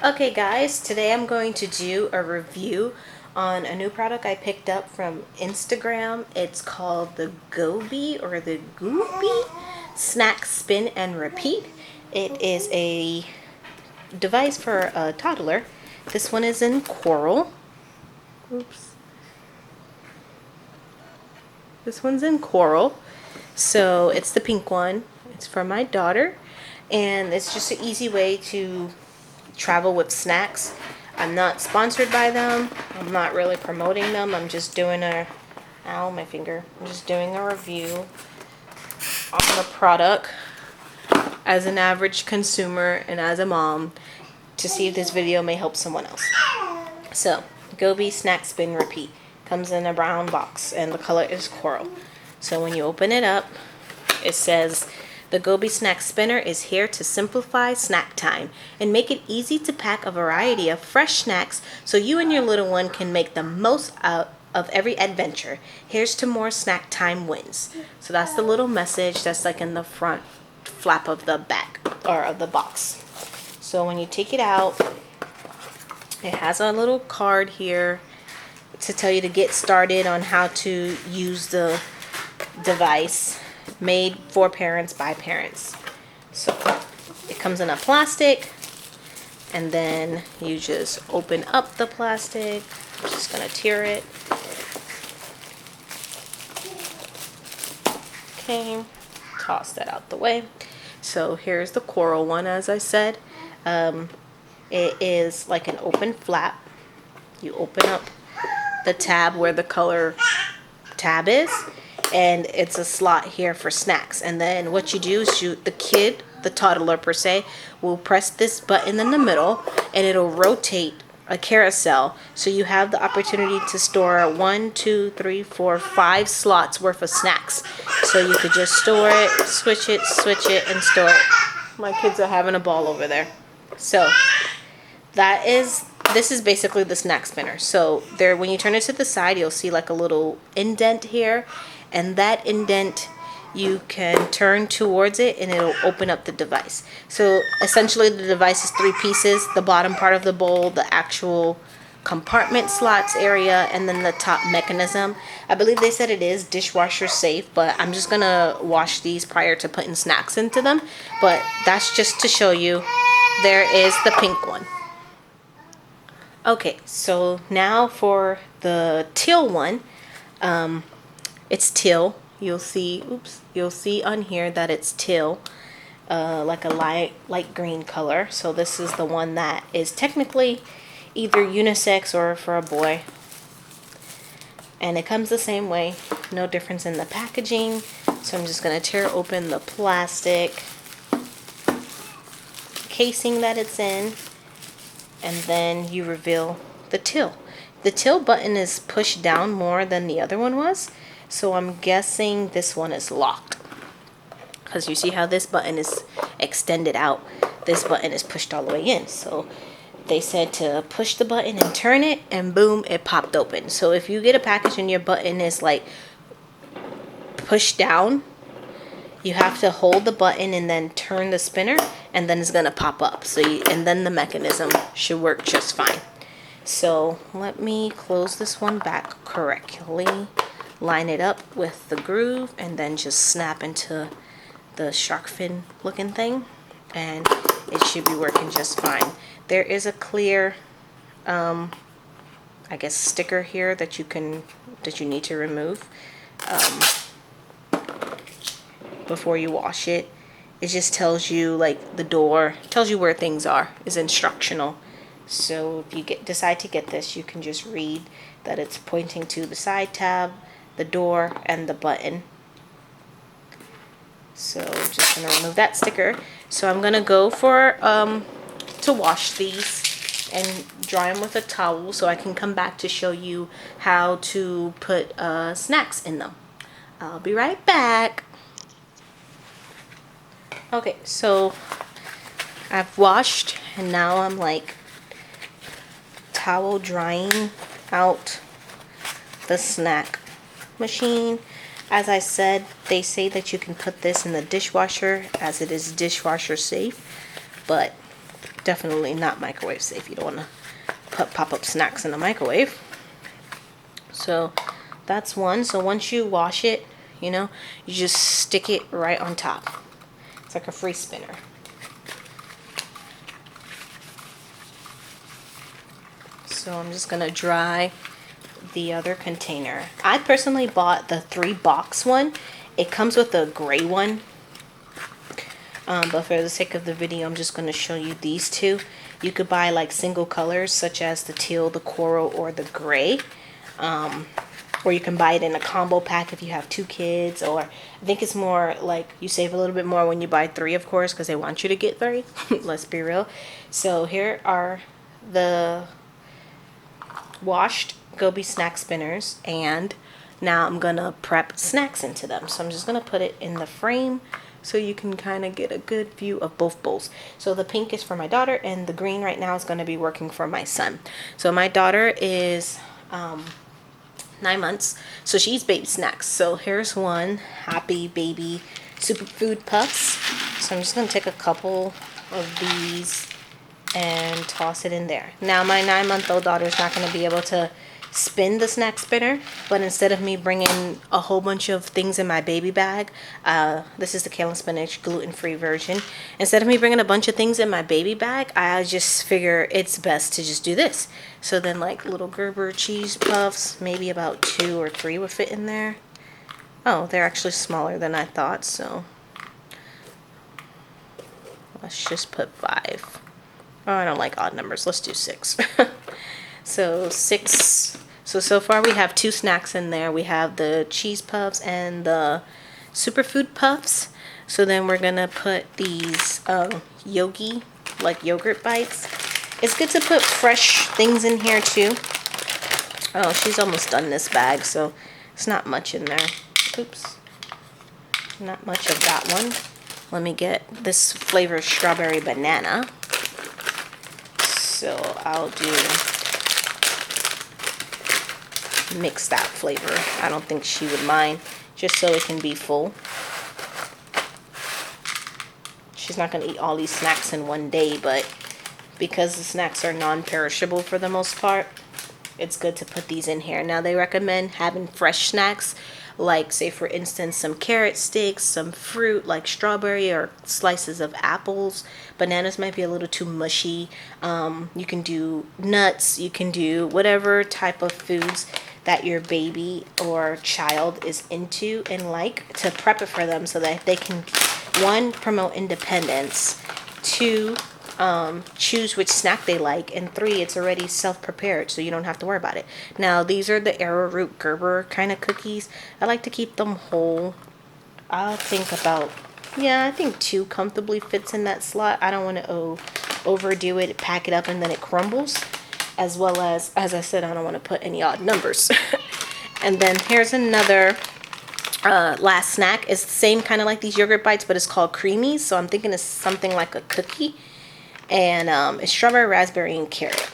Okay guys, today I'm going to do a review on a new product I picked up from Instagram. It's called the GoBe or the GoBe Snack Spin and Repeat. It is a device for a toddler. This one is in coral. Oops. This one's in coral. So it's the pink one. It's for my daughter. And it's just an easy way to travel with snacks. I'm not sponsored by them. I'm not really promoting them. I'm just doing ow, my finger. I'm just doing a review on the product as an average consumer and as a mom to see if this video may help someone else. So, GoBe Snack Spin Repeat comes in a brown box and the color is coral. So when you open it up, it says, the GoBe Snack Spinner is here to simplify snack time and make it easy to pack a variety of fresh snacks so you and your little one can make the most out of every adventure. Here's to more snack time wins. So that's the little message that's like in the front flap of the back or of the box. So when you take it out, it has a little card here to tell you to get started on how to use the device. Made for parents by parents. So it comes in a plastic, and then you just open up the plastic. I'm just gonna tear it. Okay, toss that out the way. So here's the coral one, as I said. It is like an open flap. You open up the tab where the color tab is, and it's a slot here for snacks. And then what you do is the toddler per se, will press this button in the middle and it'll rotate a carousel. So you have the opportunity to store 1, 2, 3, 4, 5 slots worth of snacks. So you could just store it, switch it, and store it. My kids are having a ball over there. So this is basically the snack spinner. So there, when you turn it to the side, you'll see like a little indent here. And that indent, you can turn towards it and it'll open up the device. So essentially the device is 3 pieces: the bottom part of the bowl, the actual compartment slots area, and then the top mechanism. I believe they said it is dishwasher safe, but I'm just gonna wash these prior to putting snacks into them. But that's just to show you. There is the pink one. Okay, so now for the teal one. It's teal. You'll see on here that it's teal, like a light green color. So this is the one that is technically either unisex or for a boy. And it comes the same way, no difference in the packaging. So I'm just gonna tear open the plastic casing that it's in, and then you reveal the teal. The teal button is pushed down more than the other one was. So I'm guessing this one is locked, because you see how this button is extended out. This button is pushed all the way in. So they said to push the button and turn it, and boom, it popped open. So if you get a package and your button is like pushed down, you have to hold the button and then turn the spinner, and then it's gonna pop up. And then the mechanism should work just fine. So let me close this one back correctly. Line it up with the groove, and then just snap into the shark fin looking thing, and it should be working just fine. There is a clear I guess sticker here that you need to remove before you wash it. It just tells you, like, the door tells you where things are, is instructional. So if you decide to get this, you can just read that it's pointing to the side tab, the door, and the button. So I'm just gonna remove that sticker. So I'm gonna go for to wash these and dry them with a towel, so I can come back to show you how to put snacks in them. I'll be right back. Okay, so I've washed, and now I'm like towel drying out the snack machine. As I said, they say that you can put this in the dishwasher, as it is dishwasher safe, but definitely not microwave safe. You don't want to put pop-up snacks in the microwave. So that's one. So once you wash it, you know, you just stick it right on top. It's like a free spinner. So I'm just gonna dry the other container. I personally bought the 3-box one. It comes with a gray one. But for the sake of the video, I'm just gonna show you these two. You could buy like single colors such as the teal, the coral, or the gray. Or you can buy it in a combo pack if you have 2 kids, or I think it's more like you save a little bit more when you buy 3, of course, because they want you to get 3. Let's be real. So here are the washed GoBe snack spinners, and now I'm gonna prep snacks into them. So I'm just gonna put it in the frame so you can kind of get a good view of both bowls. So the pink is for my daughter, and the green right now is going to be working for my son. So my daughter is 9 months, so she eats baby snacks. So here's one, Happy Baby Superfood Puffs. So I'm just going to take a couple of these and toss it in there. Now my 9-month-old daughter is not going to be able to spin the snack spinner, but instead of me bringing a whole bunch of things in my baby bag, this is the kale and spinach gluten-free version. Instead of me bringing a bunch of things in my baby bag, I just figure it's best to just do this. So then like little Gerber cheese puffs, maybe about 2 or 3 would fit in there. Oh, they're actually smaller than I thought, so let's just put 5. Oh, I don't like odd numbers. Let's do 6. So 6. So far we have 2 snacks in there. We have the cheese puffs and the superfood puffs. So then we're gonna put these yogi, like yogurt bites. It's good to put fresh things in here too. Oh, she's almost done this bag, so it's not much in there. Oops, not much of that one. Let me get this flavor, strawberry banana. So I'll do mix that flavor. I don't think she would mind, just so it can be full. She's not going to eat all these snacks in one day, but because the snacks are non-perishable for the most part, it's good to put these in here. Now they recommend having fresh snacks, like say for instance some carrot sticks, some fruit like strawberry, or slices of apples. Bananas might be a little too mushy. You can do nuts, you can do whatever type of foods that your baby or child is into and like, to prep it for them so that they can, 1, promote independence, 2, choose which snack they like, and 3, it's already self-prepared, so you don't have to worry about it. Now these are the arrowroot Gerber kind of cookies. I like to keep them whole. I'll think about, yeah, I think 2 comfortably fits in that slot. I don't want to overdo it, pack it up, and then it crumbles. As well as I said, I don't want to put any odd numbers. And then here's another last snack. It's the same kind of like these yogurt bites, but it's called Creamies. So I'm thinking it's something like a cookie. And it's strawberry, raspberry, and carrot.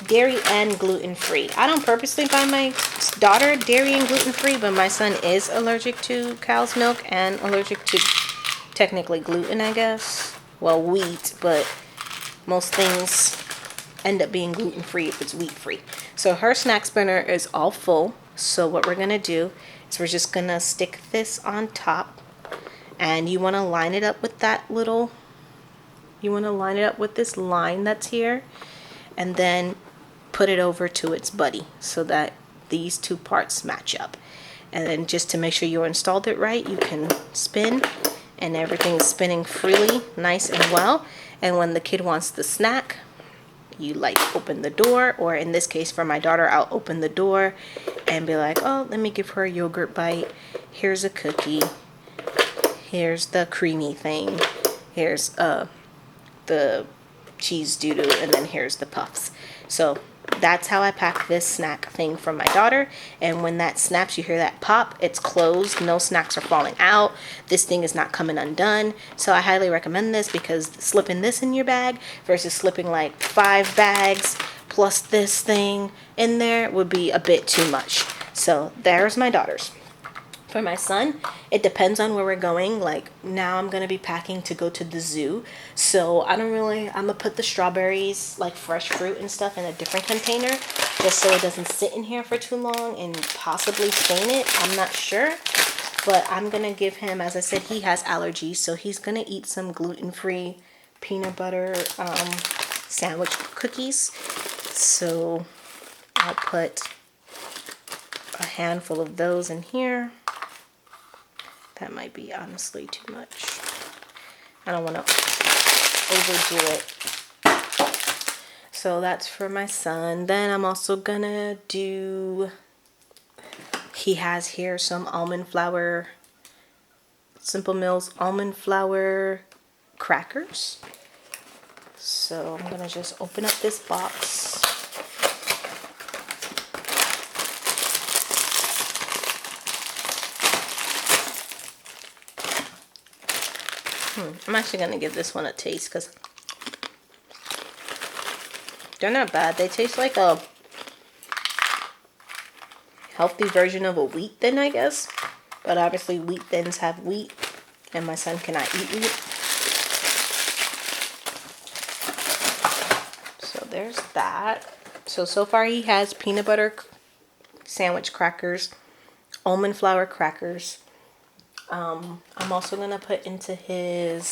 Dairy and gluten-free. I don't purposely buy my daughter dairy and gluten-free, but my son is allergic to cow's milk and allergic to technically gluten, I guess. Well, wheat, but most things end up being gluten-free if it's wheat-free. So her snack spinner is all full. So what we're gonna do is we're just gonna stick this on top, and you want to line it up with that little, you want to line it up with this line that's here, and then put it over to its buddy so that these 2 parts match up. And then just to make sure you installed it right, you can spin, and everything's spinning freely, nice and well. And when the kid wants the snack, you like open the door, or in this case for my daughter, I'll open the door and be like, oh, let me give her a yogurt bite. Here's a cookie. Here's the creamy thing. Here's the cheese doo-doo, and then here's the puffs. So that's how I pack this snack thing for my daughter. And when that snaps, you hear that pop, it's closed, no snacks are falling out, this thing is not coming undone. So I highly recommend this, because slipping this in your bag versus slipping like 5 bags plus this thing in there would be a bit too much. So there's my daughter's. For my son, it depends on where we're going. Like now I'm gonna be packing to go to the zoo. So I'm gonna put the strawberries, like fresh fruit and stuff, in a different container just so it doesn't sit in here for too long and possibly stain it. I'm not sure. But I'm gonna give him, as I said, he has allergies, so he's gonna eat some gluten-free peanut butter sandwich cookies. So I'll put a handful of those in here. That might be honestly too much. I don't want to overdo it. So that's for my son. Then I'm also gonna do, he has here some almond flour, Simple Mills almond flour crackers. So I'm gonna just open up this box. I'm actually gonna give this one a taste because they're not bad. They taste like a healthy version of a wheat thin, I guess. But obviously wheat thins have wheat, and my son cannot eat wheat. So there's that. So far he has peanut butter sandwich crackers, almond flour crackers. I'm also gonna put into his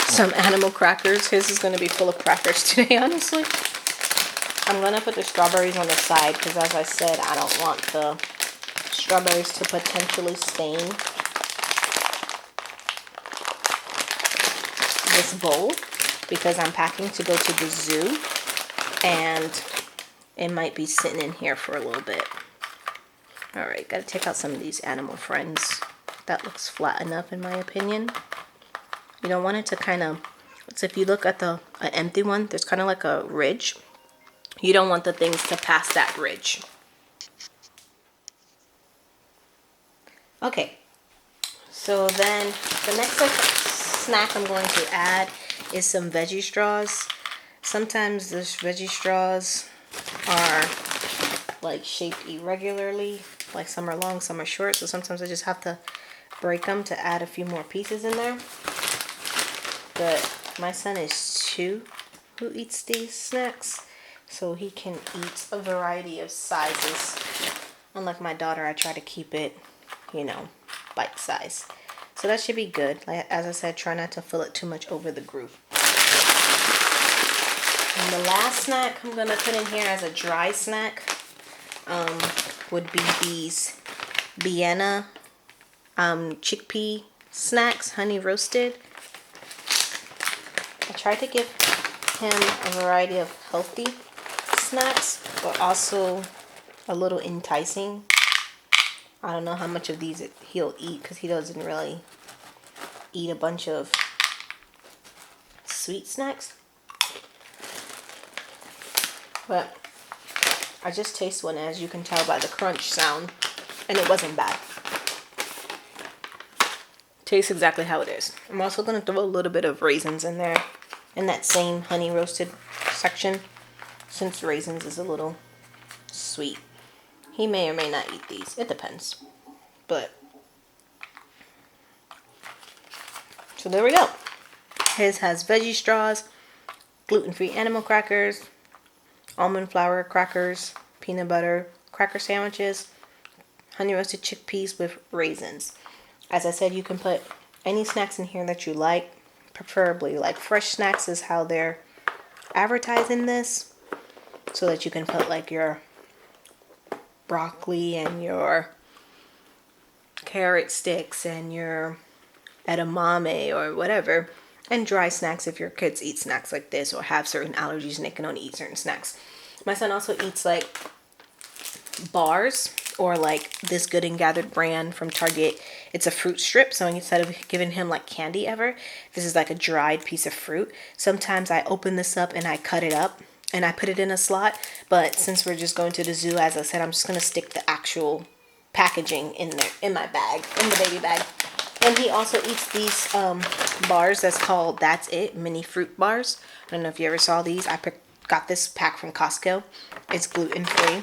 some animal crackers. His is gonna be full of crackers today, honestly. I'm gonna put the strawberries on the side because, as I said, I don't want the strawberries to potentially stain this bowl because I'm packing to go to the zoo and it might be sitting in here for a little bit. Alright, gotta take out some of these animal friends. That looks flat enough in my opinion. You don't want it to kind of, so if you look at an empty one, there's kind of like a ridge. You don't want the things to pass that ridge. Okay, so then the next snack I'm going to add is some veggie straws. Sometimes those veggie straws are like shaped irregularly, like some are long, some are short, so sometimes I just have to break them to add a few more pieces in there. But my son is 2 who eats these snacks, so he can eat a variety of sizes. Unlike my daughter, I try to keep it, you know, bite size. So that should be good. Like, as I said, try not to fill it too much over the groove. And the last snack I'm gonna put in here as a dry snack would be these Vienna chickpea snacks, honey roasted. I tried to give him a variety of healthy snacks, but also a little enticing. I don't know how much of these he'll eat because he doesn't really eat a bunch of sweet snacks. But I just taste one, as you can tell by the crunch sound, and it wasn't bad. Tastes exactly how it is. I'm also going to throw a little bit of raisins in there in that same honey roasted section, since raisins is a little sweet. He may or may not eat these. It depends. But so there we go. His has veggie straws, gluten-free animal crackers, almond flour crackers, peanut butter cracker sandwiches, honey roasted chickpeas with raisins. As I said, you can put any snacks in here that you like, preferably like fresh snacks is how they're advertising this, so that you can put like your broccoli and your carrot sticks and your edamame or whatever, and dry snacks if your kids eat snacks like this or have certain allergies and they can only eat certain snacks. My son also eats like bars, or like this Good and Gathered brand from Target. It's a fruit strip, so instead of giving him like candy ever, this is like a dried piece of fruit. Sometimes I open this up and I cut it up and I put it in a slot, but since we're just going to the zoo, as I said, I'm just going to stick the actual packaging in there, in my bag, in the baby bag. And he also eats these bars that's called That's It mini fruit bars. I don't know if you ever saw these. I got this pack from Costco. It's gluten free.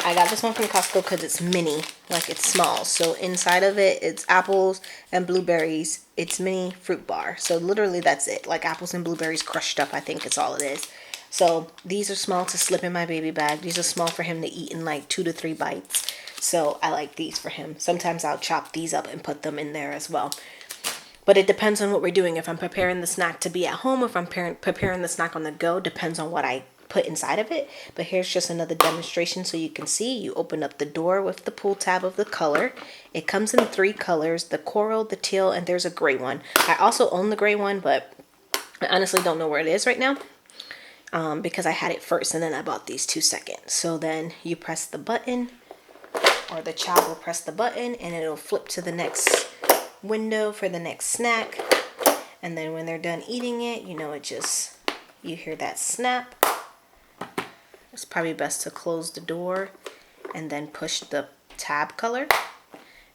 I got this one from Costco because it's mini, like it's small. So inside of it, it's apples and blueberries. It's mini fruit bar. So literally that's it. Like apples and blueberries crushed up, I think it's all it is. So these are small to slip in my baby bag. These are small for him to eat in like 2 to 3 bites. So I like these for him. Sometimes I'll chop these up and put them in there as well. But it depends on what we're doing. If I'm preparing the snack to be at home, or if I'm preparing the snack on the go, depends on what I put inside of it. But here's just another demonstration so you can see. You open up the door with the pull tab of the color. It comes in 3 colors, the coral, the teal, and there's a gray one. I also own the gray one, but I honestly don't know where it is right now because I had it first and then I bought these 2 seconds. So then you press the button, or the child will press the button and it'll flip to the next window for the next snack. And then when they're done eating it, you know, you hear that snap. It's probably best to close the door and then push the tab color,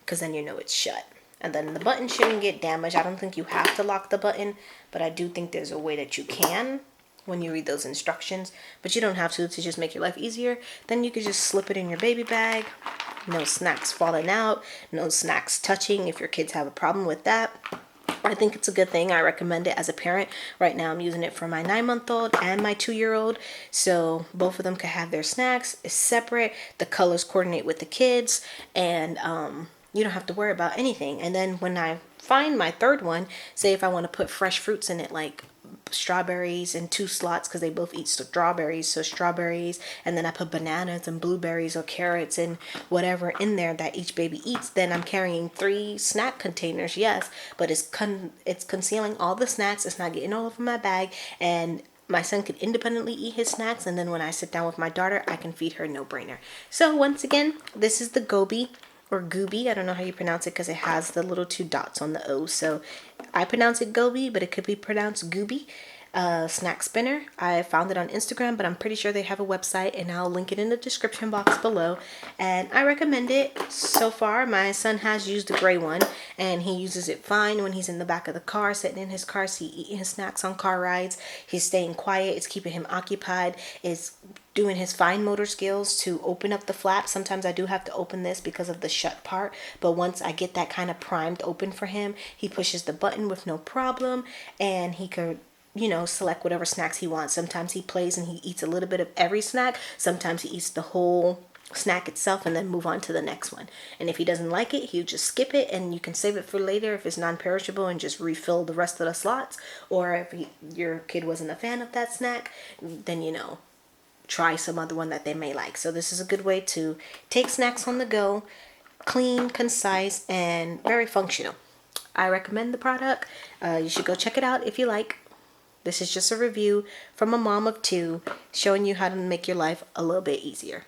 because then you know it's shut. And then the button shouldn't get damaged. I don't think you have to lock the button, but I do think there's a way that you can when you read those instructions. But you don't have to just make your life easier. Then you could just slip it in your baby bag. No snacks falling out, no snacks touching if your kids have a problem with that. I think it's a good thing. I recommend it as a parent. Right now I'm using it for my 9-month-old and my 2-year-old. So both of them can have their snacks. It's separate. The colors coordinate with the kids. And you don't have to worry about anything. And then when I find my 3rd one, say if I want to put fresh fruits in it, like strawberries in 2 slots, because they both eat strawberries, so strawberries, and then I put bananas and blueberries or carrots and whatever in there that each baby eats, then I'm carrying 3 snack containers, yes, but it's concealing all the snacks. It's not getting all over my bag, and my son can independently eat his snacks, and then when I sit down with my daughter, I can feed her, no brainer. So once again, this is the GoBe, or GoBe, I don't know how you pronounce it because it has the little 2 dots on the O. So I pronounce it GoBe, but it could be pronounced GoBe. Snack spinner. I found it on Instagram, but I'm pretty sure they have a website, and I'll link it in the description box below. And I recommend it. So far, my son has used the gray one, and he uses it fine when he's in the back of the car, sitting in his car seat, eating his snacks on car rides. He's staying quiet. It's keeping him occupied. It's doing his fine motor skills to open up the flap. Sometimes I do have to open this because of the shut part, but once I get that kind of primed open for him, he pushes the button with no problem, and he could, you know, select whatever snacks he wants. Sometimes he plays and he eats a little bit of every snack. Sometimes he eats the whole snack itself and then move on to the next one. And if he doesn't like it, he'll just skip it, and you can save it for later if it's non-perishable and just refill the rest of the slots. Or if your kid wasn't a fan of that snack, then, you know, try some other one that they may like. So this is a good way to take snacks on the go, clean, concise, and very functional. I recommend the product. You should go check it out if you like. This is just a review from a mom of 2 showing you how to make your life a little bit easier.